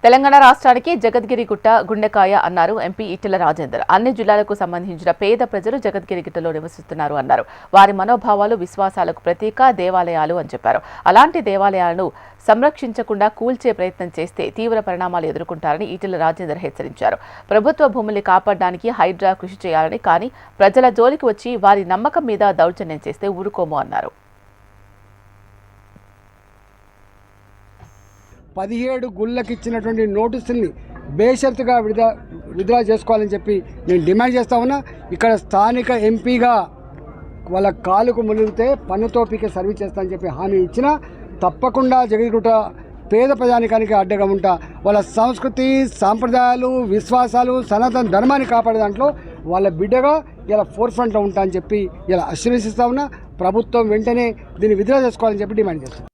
తెలంగాణ రాష్ట్రానికి జగద్గిరిగుట్ట గుండెకాయ అన్నారు ఎంపీ ఈటెల రాజేందర్. అన్ని జిల్లాలకు సంబంధించిన పేద ప్రజలు జగద్గిరిగుట్టలో నివసిస్తున్నారు అన్నారు. వారి మనోభావాలు, విశ్వాసాలకు ప్రతీక దేవాలయాలు అని చెప్పారు. అలాంటి దేవాలయాలను సంరక్షించకుండా కూల్చే ప్రయత్నం చేస్తే తీవ్ర పరిణామాలు ఎదుర్కొంటారని ఈటెల రాజేందర్ హెచ్చరించారు. ప్రభుత్వ భూముల్ని కాపాడడానికి హైడ్రా కృషి చేయాలని, కానీ ప్రజల జోలికి వచ్చి వారి నమ్మకం మీద దౌర్జన్యం చేస్తే ఊరుకోము అన్నారు. 17 గుళ్ళకి ఇచ్చినటువంటి నోటీసుల్ని బేషరతుగా విత్డ్రా చేసుకోవాలని చెప్పి నేను డిమాండ్ చేస్తా ఉన్నా. ఇక్కడ స్థానిక ఎంపీగా వాళ్ళ కాలుకు మునిగితే పన్నుతో పీకే సర్వీస్ చేస్తానని చెప్పి హామీ ఇచ్చినా తప్పకుండా జగద్గిరిగుట్ట పేద ప్రజానికానికి అడ్డగా ఉంటా. వాళ్ళ సంస్కృతి, సాంప్రదాయాలు, విశ్వాసాలు, సనాతన ధర్మాన్ని కాపాడే దాంట్లో వాళ్ళ బిడ్డగా ఇలా ఫోర్ ఫ్రంట్లో ఉంటా అని చెప్పి ఇలా ఆశీర్వదిస్తా ఉన్నా. ప్రభుత్వం వెంటనే దీన్ని విత్డ్రా చేసుకోవాలని చెప్పి డిమాండ్ చేస్తాను.